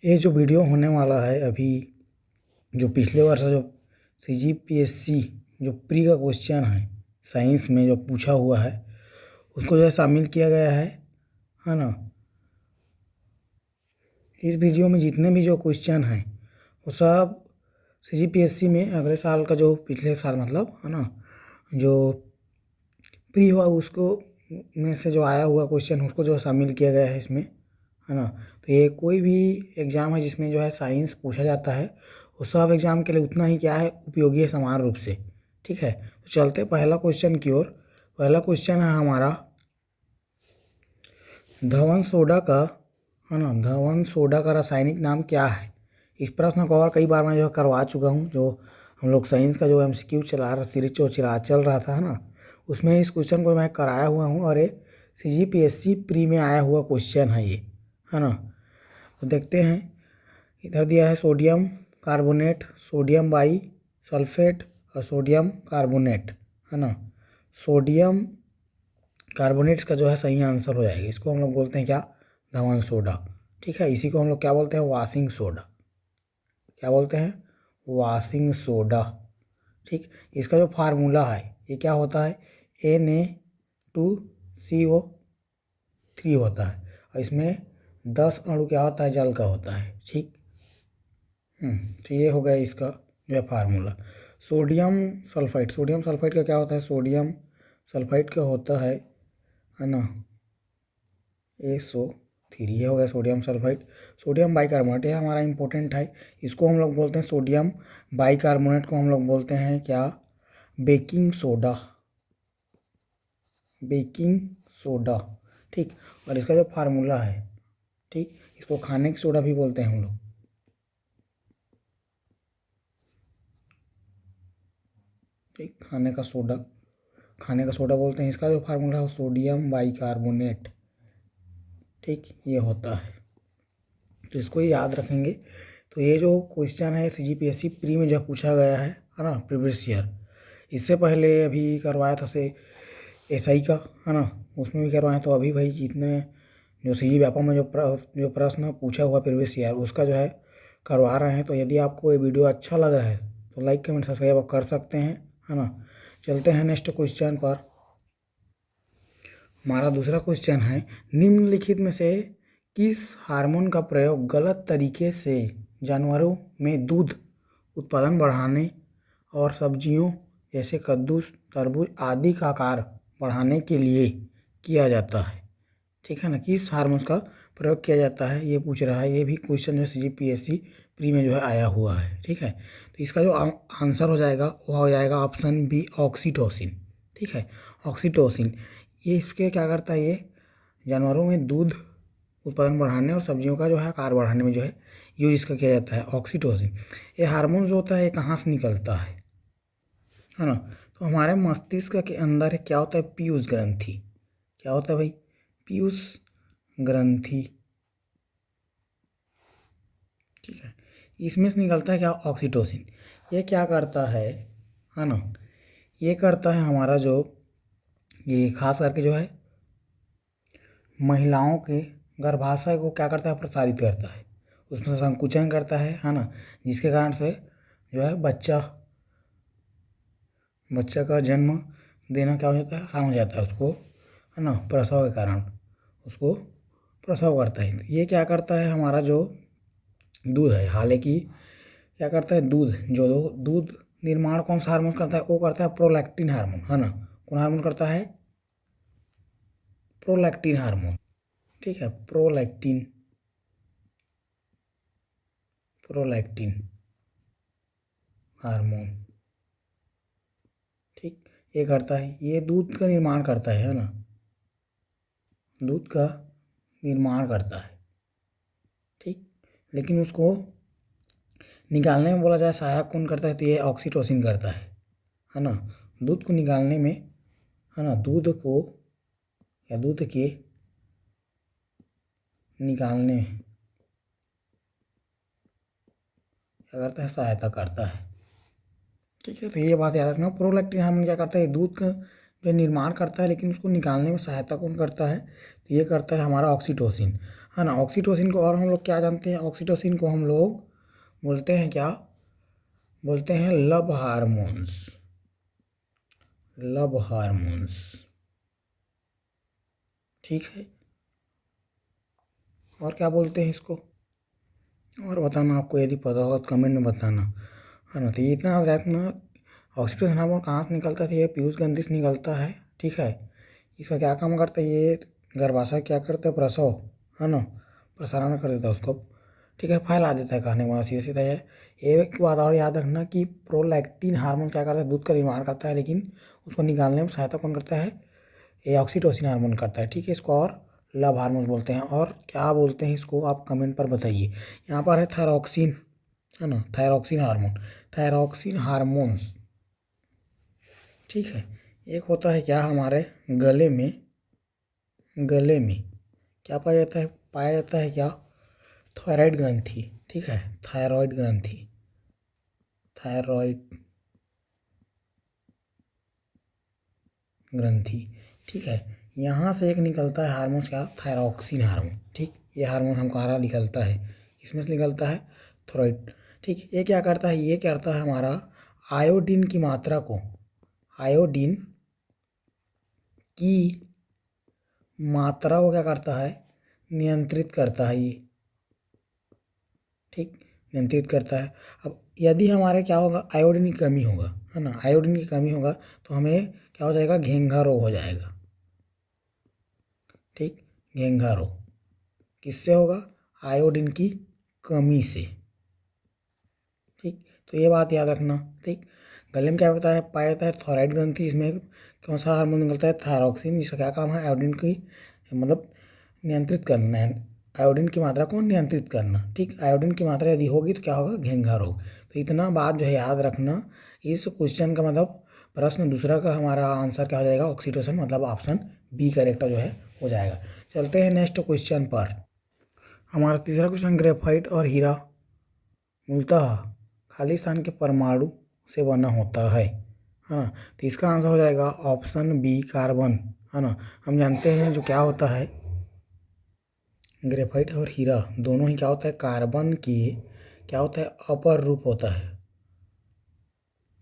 ये जो वीडियो होने वाला है अभी, जो पिछले वर्ष जो CGPSC जो प्री का क्वेश्चन है साइंस में जो पूछा हुआ है उसको जो है शामिल किया गया है ना। इस वीडियो में जितने भी जो क्वेश्चन हैं वो सब CGPSC में अगले साल का जो पिछले साल मतलब है ना जो प्री हुआ उसको में से जो आया हुआ क्वेश्चन उसको जो शामिल किया गया है इसमें, है ना। तो ये कोई भी एग्ज़ाम है जिसमें जो है साइंस पूछा जाता है वो सब एग्ज़ाम के लिए उतना ही क्या है उपयोगी है समान रूप से। ठीक है, तो चलते पहला क्वेश्चन की ओर। पहला क्वेश्चन है हमारा धवन सोडा का, है ना, धवन सोडा का रासायनिक नाम क्या है। इस प्रश्न को और कई बार मैं जो करवा चुका हूँ। जो हम लोग साइंस का जो MCQ चला रहा सीरीज जो चल रहा था, है ना, उसमें इस क्वेश्चन को मैं कराया हुआ हूँ और ये CGPSC प्री में आया हुआ क्वेश्चन है ये, है ना। तो देखते हैं, इधर दिया है sodium carbonate, sodium by sulphate और सोडियम कार्बोनेट, है ना। सोडियम कार्बोनेट्स का जो है सही आंसर हो जाएगा। इसको हम लोग बोलते हैं क्या, धवन सोडा। ठीक है, इसी को हम लोग क्या बोलते हैं, वाशिंग सोडा। क्या बोलते हैं, वाशिंग सोडा। ठीक, इसका जो फार्मूला है ये क्या होता है, Na2CO3 होता है और इसमें 10 अणु क्या होता है, जल का होता है। ठीक, तो ये हो गया इसका जो है formula. Sodium sulphide, sodium sulphide का क्या होता है, सोडियम सल्फाइड का होता है ना SO3। ये हो गया सोडियम सल्फाइड। सोडियम बाइकार्बोनेट ये हमारा इंपॉर्टेंट है, इसको हम लोग बोलते हैं सोडियम बाइकार्बोनेट को हम लोग बोलते हैं क्या, बेकिंग सोडा, बेकिंग सोडा। ठीक, और इसका जो फार्मूला है, ठीक, इसको खाने की सोडा भी बोलते हैं हम लोग। ठीक, खाने का सोडा बोलते हैं। इसका जो फार्मूला है सोडियम बाइकार्बोनेट। ठीक, ये होता है, तो इसको ही याद रखेंगे। तो ये जो क्वेश्चन है CGPSC प्री में जो पूछा गया है ना, प्रीवियस ईयर। इससे पहले अभी करवाया था से SI का, है ना, उसमें भी करवाए। तो अभी भाई जितने जो CG व्यापम में जो प्रश्न पूछा हुआ प्रीवियस ईयर उसका जो है करवा रहे हैं। तो यदि आपको ये वीडियो अच्छा लग रहा है तो लाइक कमेंट सब्सक्राइब आप कर सकते हैं, है ना। चलते हैं नेक्स्ट क्वेश्चन पर। हमारा दूसरा क्वेश्चन है, निम्नलिखित में से किस हार्मोन का प्रयोग गलत तरीके से जानवरों में दूध उत्पादन बढ़ाने और सब्जियों जैसे कद्दू, तरबूज आदि का आकार बढ़ाने के लिए किया जाता है। ठीक है ना, किस हार्मोन का प्रयोग किया जाता है ये पूछ रहा है। ये भी क्वेश्चन जो CGPSC प्री में जो है आया हुआ है। ठीक है, तो इसका जो आंसर हो जाएगा वो हो जाएगा ऑप्शन बी, ऑक्सीटोसिन। ठीक है, ऑक्सीटोसिन ये इसके क्या करता है, ये जानवरों में दूध उत्पादन बढ़ाने और सब्जियों का जो है आकार बढ़ाने में जो है यूज इसका किया जाता है, ऑक्सीटोसिन। ये हार्मोन जो होता है ये कहाँ से निकलता है ना। तो हमारे मस्तिष्क के अंदर क्या होता है, पीयूष ग्रंथि। क्या होता है भाई, पीयूष ग्रंथि। ठीक है, इसमें से निकलता है क्या, ऑक्सीटोसिन। ये क्या करता है ना, ये करता है हमारा जो ये खास करके जो है महिलाओं के गर्भाशय को क्या करता है, प्रसारित करता है, उसमें संकुचन करता है ना, जिसके कारण से जो है बच्चा का जन्म देना क्या हो जाता है, आसान हो जाता है उसको, है ना, प्रसव के कारण उसको प्रसव करता है। ये क्या करता है, हमारा जो दूध है, हालांकि क्या करता है, दूध निर्माण कौन सा हार्मोन करता है, वो करता है प्रोलैक्टिन हार्मोन, है ना। कौन हार्मोन करता है, प्रोलैक्टिन हार्मोन। ठीक है, प्रोलैक्टिन हार्मोन। ठीक, ये करता है, ये दूध का निर्माण करता है ना, दूध का निर्माण करता है। ठीक, लेकिन उसको निकालने में बोला जाए सहायक कौन करता है, तो ये ऑक्सीटोसिन करता है ना। दूध को निकालने में, है ना, दूध के निकालने में क्या करता है, सहायता करता है। ठीक है, तो ये बात याद रखना, प्रोलैक्टिन हार्मोन क्या करता है, दूध का जो निर्माण करता है लेकिन उसको निकालने में सहायता कौन करता है, तो ये करता है हमारा ऑक्सीटोसिन। है ना। ऑक्सीटोसिन को और हम लोग क्या जानते हैं, ऑक्सीटोसिन को हम लोग बोलते हैं क्या, बोलते हैं लव हार्मोन्स, लव हार्मोन्स, ठीक है। और क्या बोलते हैं इसको, और बताना आपको यदि पता होगा तो कमेंट में बताना, है ना। तो ये इतना याद रखना, ऑक्सीटोसिन हार्मोन कहाँ से निकलता है, ये पीयूष ग्रंथि से निकलता है, ठीक है। इसका क्या काम करता है, ये गर्भाशय क्या करता है, प्रसव, है ना, प्रसारण कर देता है उसको, ठीक है, फैला देता है, कहने वाला सीधा सीधा है। एक बात और याद रखना कि प्रोलैक्टिन हार्मोन क्या करता है, दूध का निर्माण करता है, लेकिन उसको निकालने में सहायता कौन करता है, ये ऑक्सीटोसिन हार्मोन करता है, ठीक है। इसको और लव हार्मोन बोलते हैं। और क्या बोलते हैं इसको आप कमेंट पर बताइए। यहाँ पर है थायरॉक्सिन, है ना, थायरॉक्सिन हार्मोन, थायरॉक्सिन हार्मोन्स, ठीक है। एक होता है क्या हमारे गले में, गले में क्या पाया जाता है, पाया जाता है क्या, थायराइड ग्रंथि, ठीक है, थायराइड ग्रंथि, थायराइड ग्रंथि, ठीक है। यहाँ से एक निकलता है हार्मोन क्या, थायरॉक्सिन हार्मोन, ठीक। ये हार्मोन हम कहाँ निकलता है, इसमें से निकलता है थायराइड, ठीक। ये क्या करता है, ये क्या करता है हमारा आयोडीन की मात्रा को, आयोडीन की मात्रा को क्या करता है, नियंत्रित करता है ये, ठीक, नियंत्रित करता है। अब यदि हमारे क्या होगा, आयोडीन की कमी होगा, है ना, आयोडीन की कमी होगा तो हमें क्या हो जाएगा, घेंघा रोग हो जाएगा, ठीक। घेंघा रोग किससे होगा, आयोडीन की कमी से, ठीक। तो ये बात याद रखना, ठीक। गले में क्या होता है, पाया जाता है थायराइड ग्रंथि, इसमें कौन सा हार्मोन निकलता है, थायरॉक्सिन, जिसका क्या काम है, आयोडीन की मतलब नियंत्रित करना है, आयोडीन की मात्रा को नियंत्रित करना, ठीक। आयोडीन की मात्रा यदि होगी तो क्या होगा, घेंघा रोग। तो इतना बात जो है याद रखना। इस क्वेश्चन का मतलब प्रश्न दूसरा का हमारा आंसर क्या हो जाएगा, ऑक्सीटोसिन, मतलब ऑप्शन बी करेक्ट जो है हो जाएगा। चलते हैं नेक्स्ट क्वेश्चन पर। हमारा तीसरा क्वेश्चन, ग्रेफाइट और हीरा मूलतः खालिस्तान के परमाणु से बना होता है, हाँ। तो इसका आंसर हो जाएगा ऑप्शन बी, कार्बन, है ना। हम जानते हैं जो क्या होता है, ग्रेफाइट और हीरा दोनों ही क्या होता है, कार्बन की क्या होता है, अपर रूप होता है,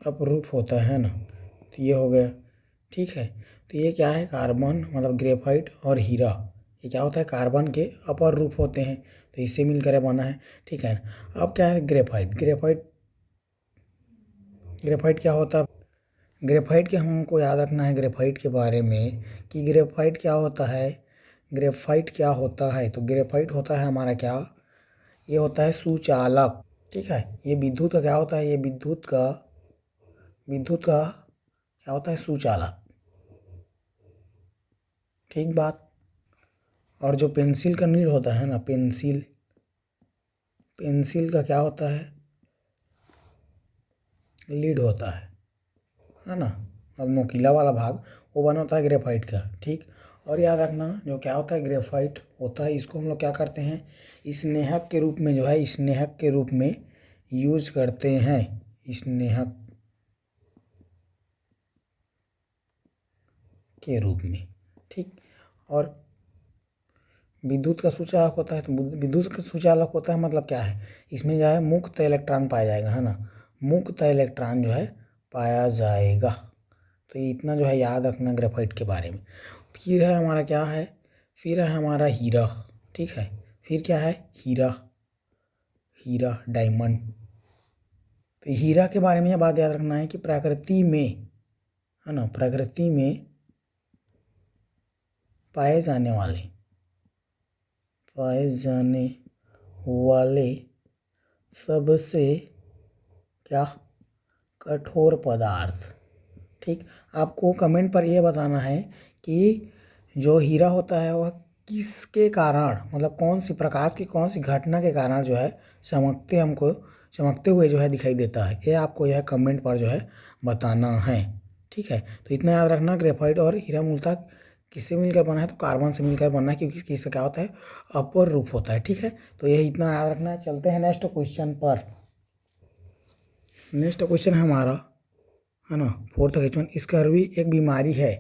अपरूप होता है ना। तो ये हो गया, ठीक है। तो ये क्या है, कार्बन मतलब ग्रेफाइट और हीरा, ये क्या होता है, कार्बन के अपर रूप होते हैं, तो इससे मिलकर बना है, ठीक है। अब क्या है ग्रेफाइट, ग्रेफाइट, ग्रेफाइट क्या होता है, ग्रेफाइट के हमको याद रखना है ग्रेफाइट के बारे में कि ग्रेफाइट क्या होता है, ग्रेफाइट क्या होता है। तो ग्रेफाइट होता है हमारा क्या, ये होता है सुचालक, ठीक है। ये विद्युत का क्या होता है, ये विद्युत का क्या होता है, सुचालक, ठीक बात। और जो पेंसिल का नीड होता है ना, पेंसिल, पेंसिल का क्या होता है, लीड होता है ना, अब नोकीला वाला भाग वो बना होता है ग्रेफाइट का, ठीक। और याद रखना जो क्या होता है, ग्रेफाइट होता है, इसको हम लोग क्या करते हैं, स्नेहक के रूप में जो है, स्नेहक के रूप में यूज करते हैं, स्नेहक के रूप में, ठीक। और विद्युत का सुचालक होता है, तो विद्युत का सुचालक होता है मतलब क्या है, इसमें जो है मुक्त इलेक्ट्रॉन पाया जाएगा, है ना, मुक्त इलेक्ट्रॉन जो है पाया जाएगा। तो ये इतना जो है याद रखना ग्रेफाइट के बारे में। फिर है हमारा क्या है, फिर है हमारा हीरा, ठीक है। फिर क्या है, हीरा, हीरा डायमंड। तो हीरा के बारे में यह बात याद रखना है कि प्रकृति में, है ना, प्रकृति में पाए जाने वाले, पाए जाने वाले सबसे क्या, कठोर पदार्थ, ठीक। आपको कमेंट पर यह बताना है कि जो हीरा होता है वह किसके कारण, मतलब कौन सी प्रकाश की कौन सी घटना के कारण जो है हमको चमकते हुए जो है दिखाई देता है, ये आपको यह कमेंट पर जो है बताना है, ठीक है। तो इतना याद रखना, ग्रेफाइट और हीरा मूलतः किससे मिलकर बना है, तो कार्बन से मिलकर बना है, क्योंकि इसका क्या होता है, अपर रूप होता है, ठीक है। तो यही इतना याद रखना है। चलते हैं नेक्स्ट क्वेश्चन पर। नेक्स्ट क्वेश्चन है हमारा, है ना, फोर्थ क्वेश्चन, स्कर्वी एक बीमारी है,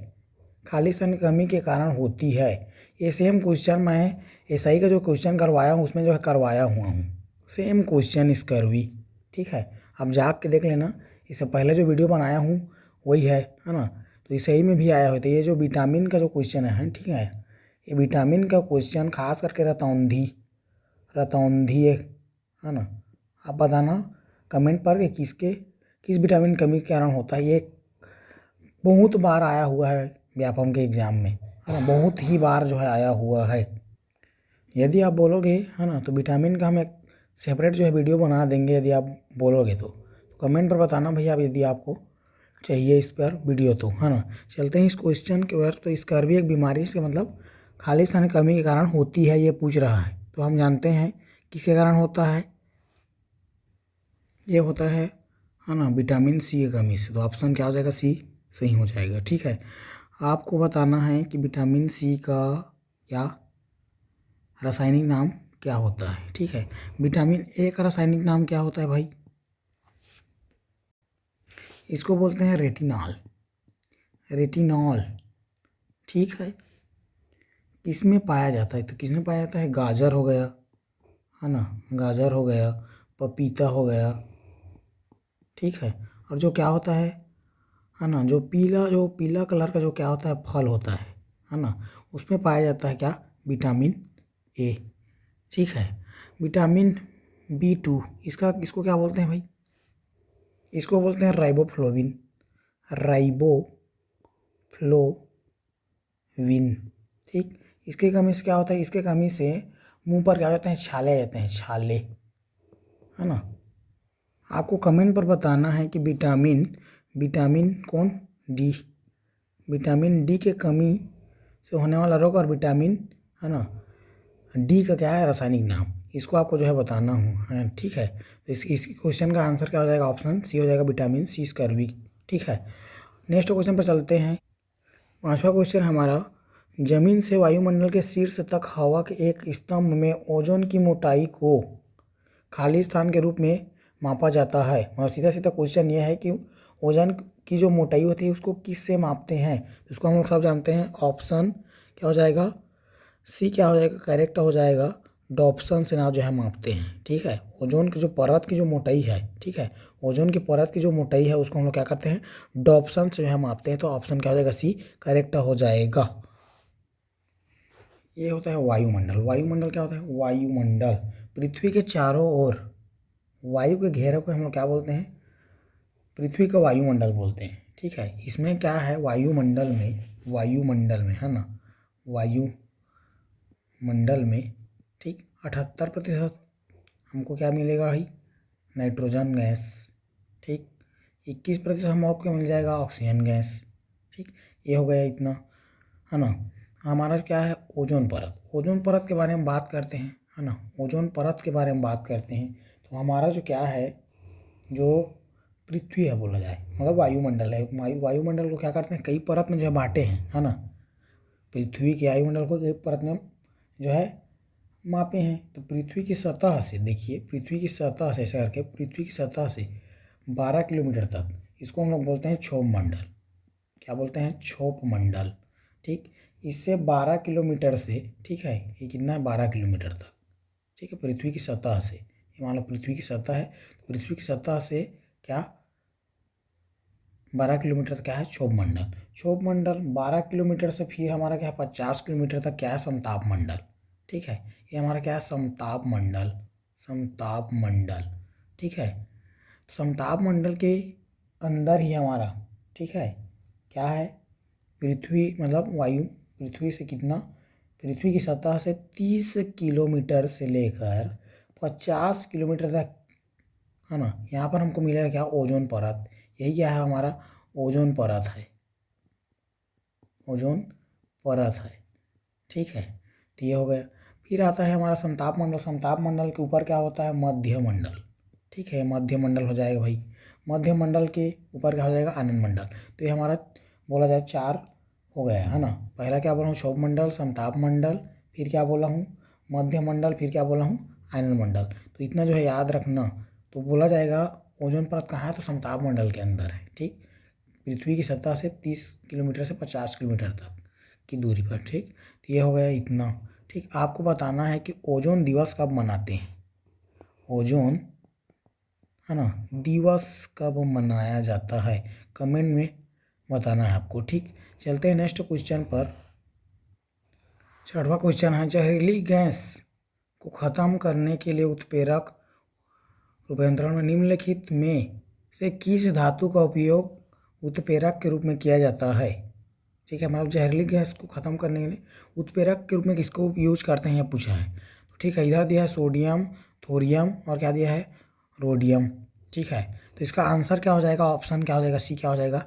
खालिस्तान की कमी के कारण होती है, ये सेम क्वेश्चन मैं एसआई का जो क्वेश्चन करवाया हूँ उसमें जो है करवाया हुआ हूँ, सेम क्वेश्चन इसका भी। ठीक है, आप जाग के देख लेना, इससे पहले जो वीडियो बनाया हूँ वही है ना। तो एसआई में भी आया हुआ था ये जो विटामिन का जो क्वेश्चन है। ठीक है, ये विटामिन का क्वेश्चन खास करके रतौंधी है ना। आप बताना कमेंट पर कि किस विटामिन की कमी के कारण होता है। ये बहुत बार आया हुआ है व्यापम के एग्ज़ाम में, है ना, बहुत ही बार जो है आया हुआ है। यदि आप बोलोगे है ना तो विटामिन का हम एक सेपरेट जो है वीडियो बना देंगे, यदि आप बोलोगे तो कमेंट पर बताना भैया, यदि आपको चाहिए इस पर वीडियो तो, है ना। चलते हैं इस क्वेश्चन के बारे। तो स्कर्वी एक बीमारी से मतलब खालिस्तान की कमी के कारण होती है, ये पूछ रहा है। तो हम जानते हैं किसके कारण होता है, ये होता है ना विटामिन सी की कमी से। तो ऑप्शन क्या हो जाएगा, सी सही हो जाएगा। ठीक है, आपको बताना है कि विटामिन सी का क्या रासायनिक नाम क्या होता है। ठीक है, विटामिन ए का रासायनिक नाम क्या होता है भाई, इसको बोलते हैं रेटिनॉल। ठीक है, किसमें पाया जाता है, तो किसमें पाया जाता है, गाजर हो गया, है ना, गाजर हो गया, पपीता हो गया। ठीक है, और जो क्या होता है ना, जो पीला कलर का जो क्या होता है फल होता है ना, उसमें पाया जाता है क्या, विटामिन ए। ठीक है, विटामिन B2 इसको क्या बोलते हैं भाई, इसको बोलते हैं राइबोफ्लोविन। ठीक, इसके कमी से क्या होता है, इसके कमी से मुंह पर क्या होते हैं, छाले आ जाते हैं, छाले, है ना। आपको कमेंट पर बताना है कि विटामिन कौन, डी, विटामिन डी के कमी से होने वाला रोग और विटामिन, है ना, डी का क्या है रासायनिक नाम, इसको आपको जो है बताना है। ठीक है, तो इस क्वेश्चन का आंसर क्या हो जाएगा, ऑप्शन सी हो जाएगा, विटामिन सी स्कर्वी। ठीक है, नेक्स्ट क्वेश्चन पर चलते हैं। पांचवा क्वेश्चन हमारा, जमीन से वायुमंडल के शीर्ष तक हवा के एक स्तंभ में ओजोन की मोटाई को खाली स्थान के रूप में मापा जाता है। और सीधा सीधा क्वेश्चन ये है कि ओजोन की जो मोटाई होती है उसको किससे मापते हैं, उसको हम लोग सब जानते हैं। ऑप्शन क्या हो जाएगा, सी क्या हो जाएगा, करेक्ट हो जाएगा, डॉप्सन से नाप जो है मापते हैं। ठीक है, ओजोन की जो परत की जो मोटाई है, ठीक है, ओजोन की परत की जो मोटाई है उसको हम लोग क्या करते हैं, डॉप्सन से जो है मापते हैं। तो ऑप्शन क्या हो जाएगा, सी करेक्ट हो जाएगा। ये होता है वायुमंडल। वायुमंडल क्या होता है, वायुमंडल पृथ्वी के चारों ओर वायु के घेरे को हम लोग क्या बोलते हैं, पृथ्वी का वायुमंडल बोलते हैं। ठीक है, इसमें क्या है, वायुमंडल में है ना, वायुमंडल में ठीक 78% हमको क्या मिलेगा भाई, नाइट्रोजन गैस। ठीक, 21% हम आपको मिल जाएगा ऑक्सीजन गैस। ठीक, ये हो गया इतना, है ना। हमारा क्या है, ओजोन परत के बारे में बात करते हैं, है ना, ओजोन परत के बारे में बात करते हैं। तो हमारा जो क्या है, जो पृथ्वी है बोला जाए, मतलब वायुमंडल है, वायुमंडल को क्या करते हैं, कई परत में जो है बांटे हैं, है ना। पृथ्वी के वायुमंडल को कई परत में जो है मापे हैं। तो पृथ्वी की सतह से देखिए, पृथ्वी की सतह से ऐसा करके, पृथ्वी की सतह से 12 किलोमीटर तक, इसको हम लोग बोलते हैं क्षोभ मंडल। क्या बोलते हैं, क्षोभ मंडल। ठीक, इससे 12 किलोमीटर से, ठीक है, ये कितना है, 12 किलोमीटर तक। ठीक है, पृथ्वी की सतह से, ये मान लो पृथ्वी की सतह है, तो पृथ्वी की सतह से क्या 12 किलोमीटर क्या है, क्षोभ मंडल। क्षोभ मंडल 12 किलोमीटर से फिर हमारा क्या है, 50 किलोमीटर तक क्या है, समताप मंडल। ठीक है, ये हमारा क्या है, समताप मंडल। ठीक है, समताप मंडल के अंदर ही हमारा, ठीक है, क्या है, पृथ्वी मतलब वायु पृथ्वी से कितना, पृथ्वी की सतह से 30 किलोमीटर से लेकर 50 किलोमीटर तक, है ना, यहाँ पर हमको मिलेगा क्या, ओजोन परत। यही क्या है, हमारा ओजोन परत है, ओजोन परत है। ठीक है, तो ये हो गया। फिर आता है हमारा समताप मंडल। समताप मंडल के ऊपर क्या होता है, मध्य मंडल। ठीक है, मध्य मंडल हो जाएगा भाई। मध्य मंडल के ऊपर क्या हो जाएगा, आनंद मंडल। तो ये हमारा बोला जाए 4 हो गया है ना। पहला क्या बोला हूँ, क्षोभ मंडल, समताप मंडल, फिर क्या बोला हूँ, मध्य मंडल, फिर क्या बोला हूँ, आनंद मंडल। तो इतना जो है याद रखना। तो बोला जाएगा ओजोन परत कहाँ है, तो समताप मंडल के अंदर है। ठीक, पृथ्वी की सतह से 30 किलोमीटर से 50 किलोमीटर तक की दूरी पर। ठीक, तो ये हो गया इतना। ठीक, आपको बताना है कि ओजोन दिवस कब मनाते हैं, ओजोन है ना दिवस कब मनाया जाता है, कमेंट में बताना है आपको। ठीक, चलते हैं नेक्स्ट क्वेश्चन पर। 6वां क्वेश्चन है, जहरीली गैस को ख़त्म करने के लिए उत्प्रेरक रूपांतरण में निम्नलिखित में से किस धातु का उपयोग उत्प्रेरक के रूप में किया जाता है। ठीक है, मतलब जहरीली गैस को ख़त्म करने के लिए उत्प्रेरक के रूप में किसको यूज करते हैं, यह पूछा है। तो ठीक है, इधर दिया है सोडियम, थोरियम और क्या दिया है, रोडियम। ठीक है, तो इसका आंसर क्या हो जाएगा, ऑप्शन क्या हो जाएगा, सी क्या हो जाएगा,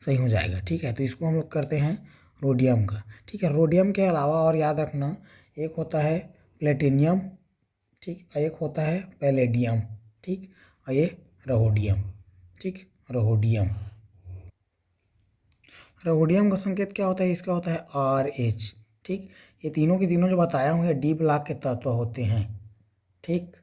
सही हो जाएगा। ठीक है, तो इसको हम लोग करते हैं रोडियम का। ठीक है, रोडियम के अलावा और याद रखना, एक होता है प्लेटिनियम, ठीक, और एक होता है पैलेडियम, ठीक, और ये रोडियम। ठीक, रोडियम, रोडियम का संकेत क्या होता है, इसका होता है RH। ठीक, ये तीनों के तीनों जो बताया हूँ ये डी ब्लॉक के तत्व होते हैं। ठीक,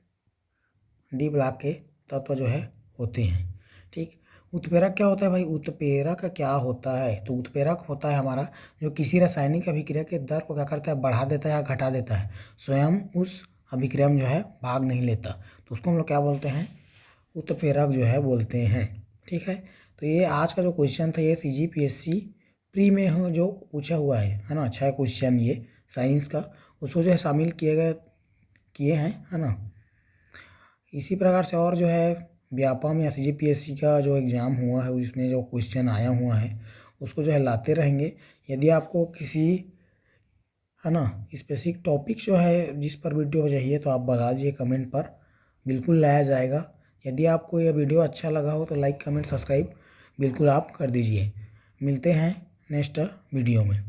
डी ब्लॉक के तत्व जो है होते हैं। ठीक, उत्प्रेरक क्या होता है भाई, उत्प्रेरक क्या होता है, तो उत्प्रेरक होता है हमारा जो किसी रासायनिक अभिक्रिया के दर को क्या करता है, बढ़ा देता है या घटा देता है, स्वयं उस अभिक्रिया में जो है भाग नहीं लेता, तो उसको हम लोग क्या बोलते हैं, उत्प्रेरक जो है बोलते हैं। ठीक है, तो ये आज का जो क्वेश्चन था ये CGPSC प्री में हो जो पूछा हुआ है ना, 6 क्वेश्चन ये साइंस का, उसको जो है शामिल किए हैं, है ना। इसी प्रकार से और जो है व्यापम या CGPSC का जो एग्ज़ाम हुआ है उसमें जो क्वेश्चन आया हुआ है उसको जो है लाते रहेंगे। यदि आपको किसी, है ना, स्पेसिफिक टॉपिक जो है जिस पर वीडियो चाहिए तो आप बता दीजिए कमेंट पर, बिल्कुल लाया जाएगा। यदि आपको यह वीडियो अच्छा लगा हो तो लाइक कमेंट सब्सक्राइब बिल्कुल आप कर दीजिए। मिलते हैं नेक्स्ट वीडियो में।